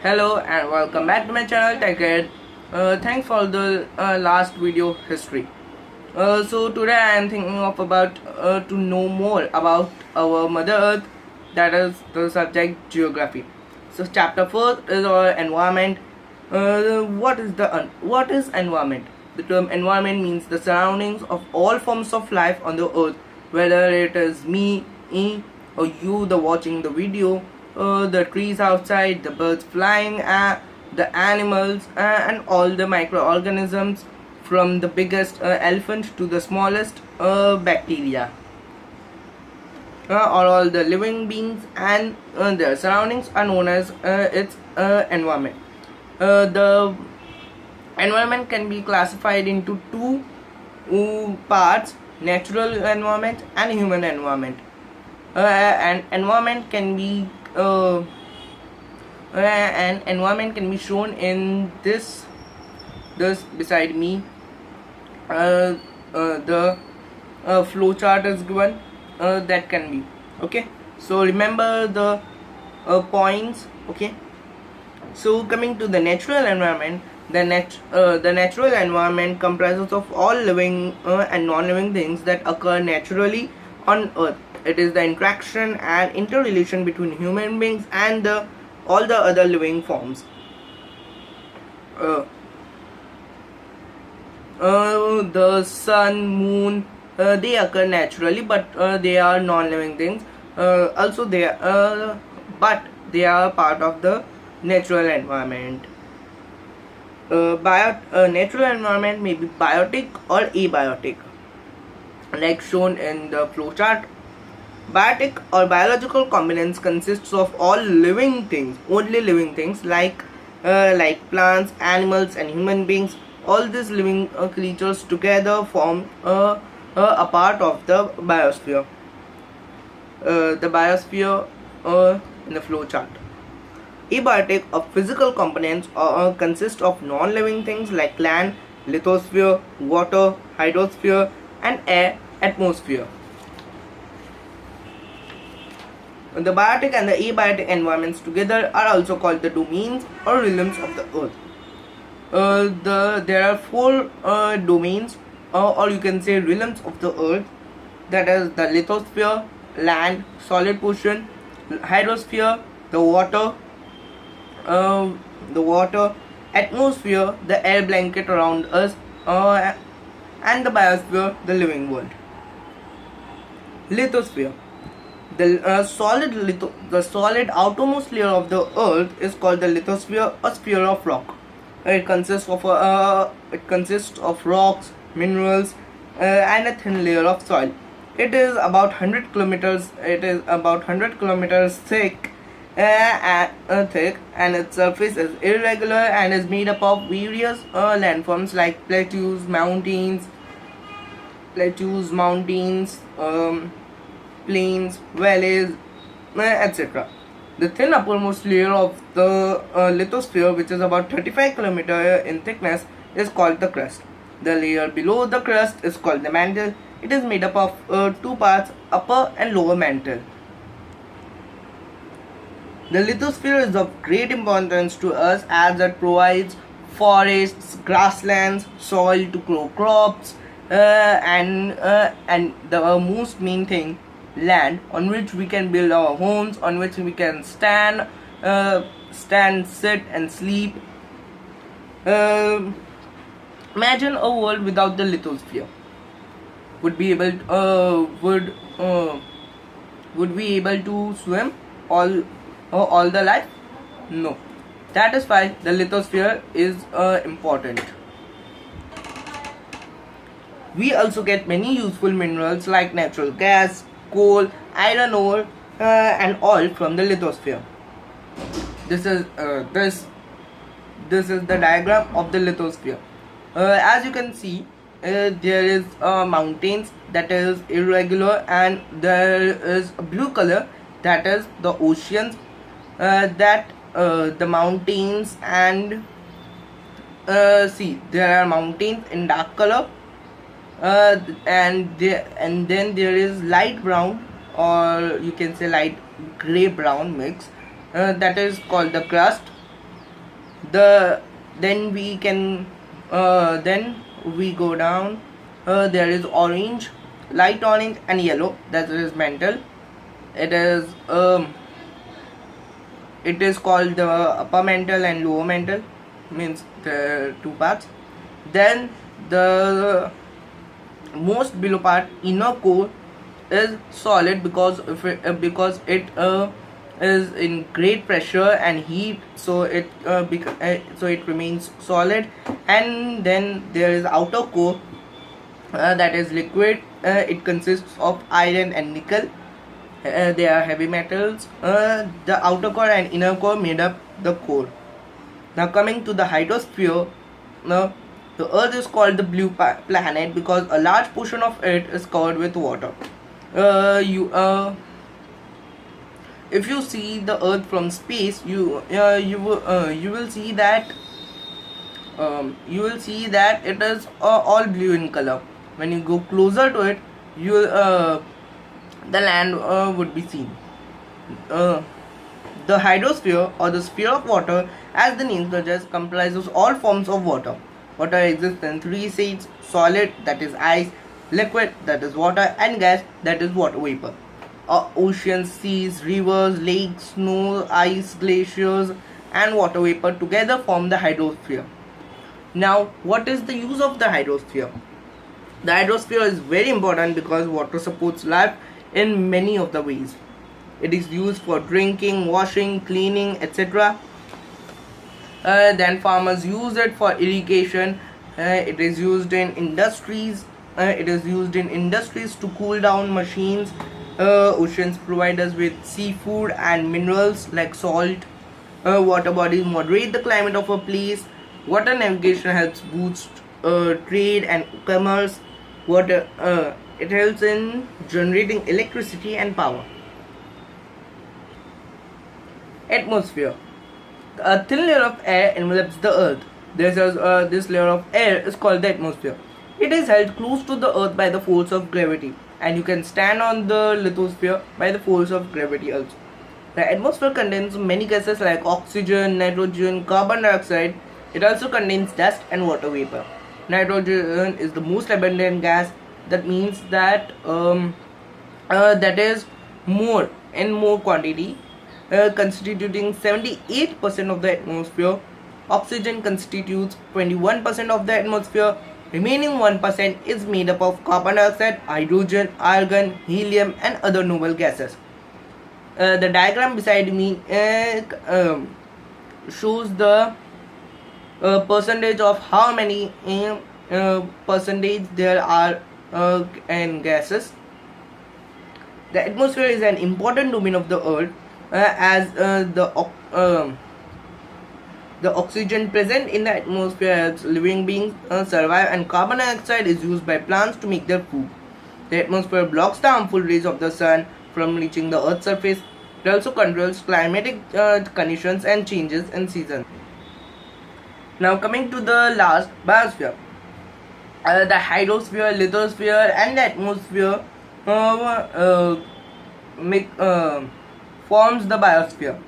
Hello and welcome back to my channel TechEd. Thanks for the last video history. So today I am thinking of about to know more about our Mother Earth, that is the subject geography. So chapter 4 is our environment. What is environment? The term environment means the surroundings of all forms of life on the earth, whether it is me, or you, the watching the video, the trees outside, the birds flying, the animals, and all the microorganisms, from the biggest elephant to the smallest bacteria, or all the living beings and their surroundings are known as its environment. The environment can be classified into two parts: natural environment and human environment. And environment can be shown in this beside me. The flow chart is given. That can be okay. So remember the points. Okay. So coming to the natural environment, the natural environment comprises of all living and non-living things that occur naturally on Earth. It is the interaction and interrelation between human beings and all the other living forms. The sun, moon, they occur naturally, but they are non-living things. But they are part of the natural environment. Natural environment may be biotic or abiotic, like shown in the flowchart. Biotic or biological components consists of all living things, only living things like plants, animals, and human beings. All these living creatures together form a part of the biosphere. The biosphere in the flowchart. Abiotic or physical components consist of non-living things like land, lithosphere, water, hydrosphere, and air, atmosphere. The biotic and the abiotic environments together are also called the domains or realms of the earth. There are four domains, or you can say realms of the earth, that is the lithosphere, land, solid portion; hydrosphere, the water; atmosphere, the air blanket around us; and the biosphere, the living world. Lithosphere. The solid outermost layer of the earth is called the lithosphere, a sphere of rock. It consists of rocks, minerals, and a thin layer of soil. It is about 100 kilometers. It is about 100 kilometers thick, and its surface is irregular and is made up of various landforms like plateaus, mountains, plains, valleys, etc. The thin uppermost layer of the lithosphere, which is about 35 km in thickness, is called the crust. The layer below the crust is called the mantle. It is made up of two parts, upper and lower mantle. The lithosphere is of great importance to us as it provides forests, grasslands, soil to grow crops, and the most main thing, land on which we can build our homes, on which we can stand, sit, and sleep. Imagine a world without the lithosphere. Would we able to swim all the life? No. That is why the lithosphere is important. We also get many useful minerals like natural gas, coal, iron ore, and oil from the lithosphere. This is the diagram of the lithosphere. As you can see, there is mountains, that is irregular, and there is a blue color, that is the oceans. The mountains, and see, there are mountains in dark color, and then there is light brown, or you can say light gray brown mix, that is called the crust. The then we can then we go down. There is orange, light orange, and yellow. That is mental. It is it is called the upper mental and lower mental, means the two parts. Then the most below part, inner core, is solid because it is in great pressure and heat, so it remains solid. And then there is outer core, that is liquid. It consists of iron and nickel. They are heavy metals. The outer core and inner core made up the core. Now coming to the hydrosphere, now the Earth is called the blue planet because a large portion of it is covered with water. If you see the Earth from space, you will see that it is all blue in color. When you go closer to it, the land would be seen. The hydrosphere, or the sphere of water, as the name suggests, comprises all forms of water. Water exists in three states: solid, that is ice; liquid, that is water; and gas, that is water vapor. Oceans, seas, rivers, lakes, snow, ice, glaciers, and water vapor together form the hydrosphere. Now, what is the use of the hydrosphere? The hydrosphere is very important because water supports life in many of the ways. It is used for drinking, washing, cleaning, etc. Then farmers use it for irrigation. It is used in industries. To cool down machines. Oceans provide us with seafood and minerals like salt. Water bodies moderate the climate of a place. Water navigation helps boost trade and commerce. Water it helps in generating electricity and power. Atmosphere. A thin layer of air envelops the earth. This layer of air is called the atmosphere. It is held close to the earth by the force of gravity, and you can stand on the lithosphere by the force of gravity also. The atmosphere contains many gases like oxygen, nitrogen, carbon dioxide. It also contains dust and water vapor. Nitrogen is the most abundant gas. That means that that is more quantity, constituting 78% of the atmosphere. Oxygen constitutes 21% of the atmosphere. Remaining 1% is made up of carbon dioxide, hydrogen, argon, helium, and other noble gases. The diagram beside me shows the percentage of how many percentage there are in gases. The atmosphere is an important domain of the earth, as the oxygen present in the atmosphere helps living beings survive, and carbon dioxide is used by plants to make their food. The atmosphere blocks the harmful rays of the sun from reaching the earth's surface. It also controls climatic conditions and changes in seasons. Now coming to the last, biosphere. The hydrosphere, lithosphere, and the atmosphere forms the biosphere.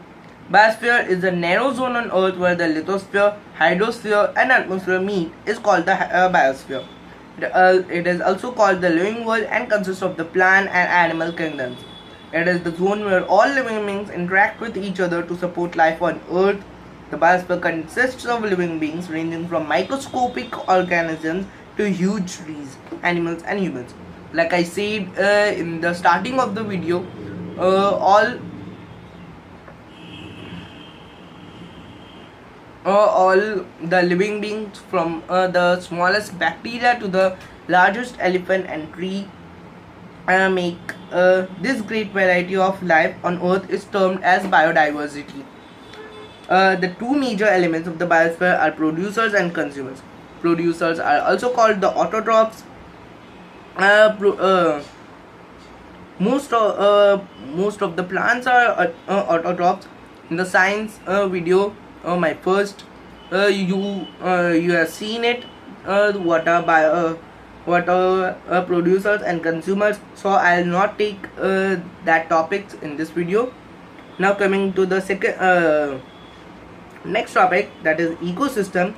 Biosphere is a narrow zone on Earth where the lithosphere, hydrosphere, and atmosphere meet, is called the biosphere. It is also called the living world and consists of the plant and animal kingdoms. It is the zone where all living beings interact with each other to support life on Earth. The biosphere consists of living beings ranging from microscopic organisms to huge trees, animals, and humans. Like I said in the starting of the video, all the living beings, from the smallest bacteria to the largest elephant and tree, make this great variety of life on Earth is termed as biodiversity. The two major elements of the biosphere are producers and consumers. Producers are also called the autotrophs. Most of the plants are autotrophs. In the science video, my first, you have seen it. What are producers and consumers? So I will not take that topics in this video. Now coming to the second Next topic, that is ecosystem.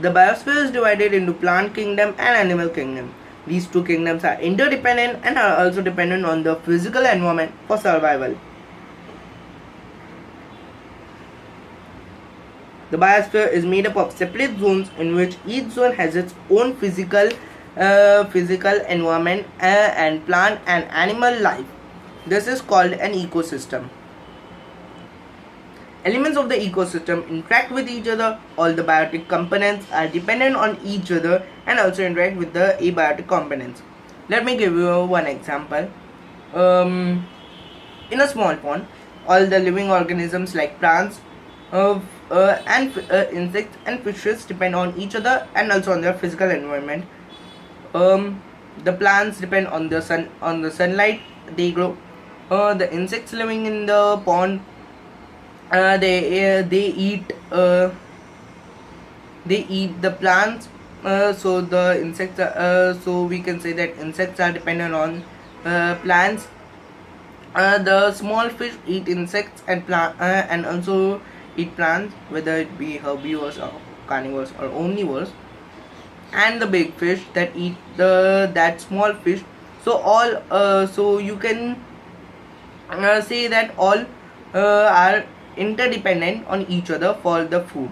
The biosphere is divided into plant kingdom and animal kingdom. These two kingdoms are interdependent and are also dependent on the physical environment for survival. The biosphere is made up of separate zones in which each zone has its own physical environment and plant and animal life. This is called an ecosystem. Elements of the ecosystem interact with each other. All the biotic components are dependent on each other and also interact with the abiotic components. Let me give you one example. In a small pond, all the living organisms like plants and insects and fishes depend on each other and also on their physical environment. The plants depend on the sunlight. They grow. The insects living in the pond, they eat the plants. So the insects so we can say that insects are dependent on plants. The small fish eat insects and also eat plants, whether it be herbivores or carnivores or omnivores. And the big fish that eat that small fish. So all so you can say that all are interdependent on each other for the food.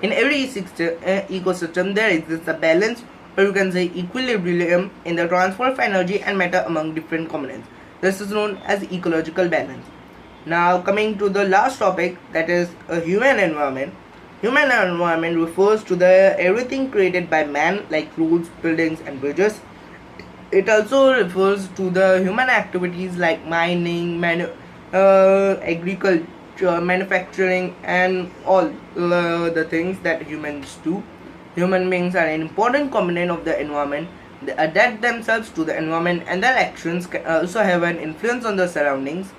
In every ecosystem there exists a balance, or you can say equilibrium, in the transfer of energy and matter among different components. This is known as ecological balance. Now coming to the last topic, that is a human environment. Human environment refers to the everything created by man, like roads, buildings and bridges. It also refers to the human activities like mining, agriculture, manufacturing and all the things that humans do. Human beings are an important component of the environment. They adapt themselves to the environment and their actions can also have an influence on the surroundings.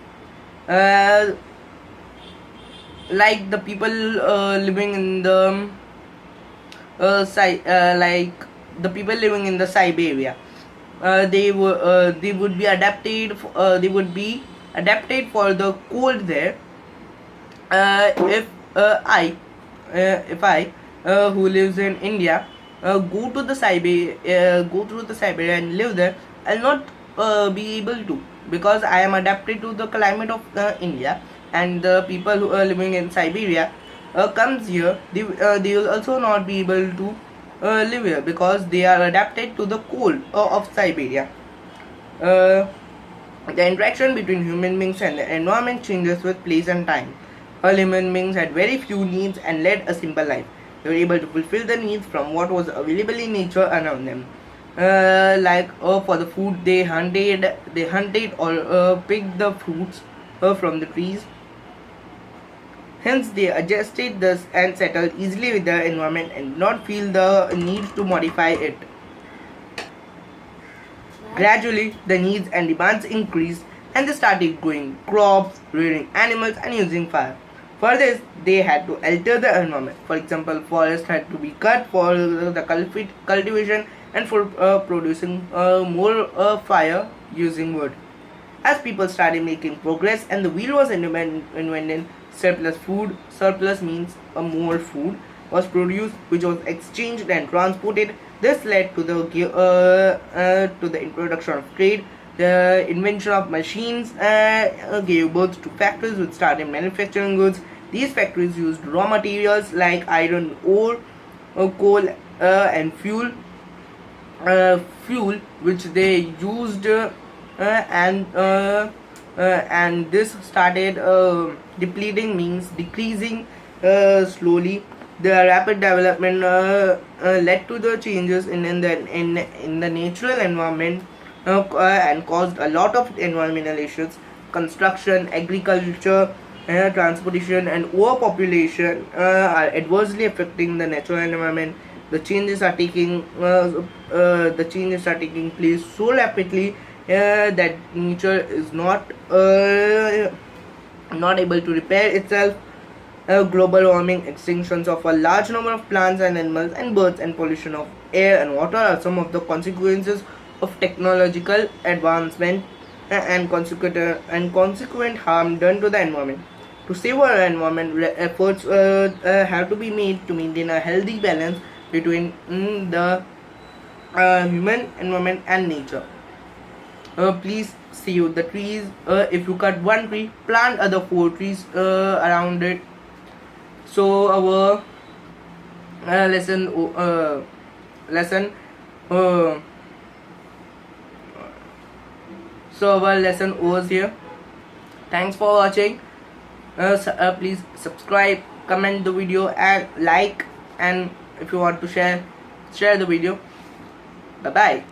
Like the people living in the like the people living in the Siberia, they would be adapted for the cold there. If I who lives in India go to the Siberia and live there, I'll not be able to, because I am adapted to the climate of India. And the people who are living in Siberia comes here, they will also not be able to live here because they are adapted to the cold of Siberia. The interaction between human beings and the environment changes with place and time. All human beings had very few needs and led a simple life. They were able to fulfill the needs from what was available in nature around them. For the food, they hunted or picked the fruits from the trees. Hence, they adjusted this and settled easily with the environment and did not feel the need to modify it. Gradually, the needs and demands increased and they started growing crops, rearing animals and using fire. For this, they had to alter the environment. For example, forests had to be cut for the cultivation and for producing more fire using wood. As people started making progress and the wheel was invented, surplus means more food was produced, which was exchanged and transported. This led to the introduction of trade. The invention of machines gave birth to factories which started manufacturing goods. These factories used raw materials like iron ore, coal and fuel which they used and this started depleting, means decreasing slowly. The rapid development led to the changes in the natural environment and caused a lot of environmental issues. Construction, agriculture, transportation and overpopulation are adversely affecting the natural environment. The changes are taking place so rapidly that nature is not able to repair itself. Global warming, extinctions of a large number of plants and animals and birds, and pollution of air and water are some of the consequences of technological advancement and consequent harm done to the environment. To save our environment, efforts have to be made to maintain a healthy balance between the human environment and nature. Please save the trees. If you cut one tree, plant other four trees around it. So our lesson lesson uh, so our lesson was here. Thanks for watching. Please subscribe, comment the video and like, and if you want to share the video. Bye bye.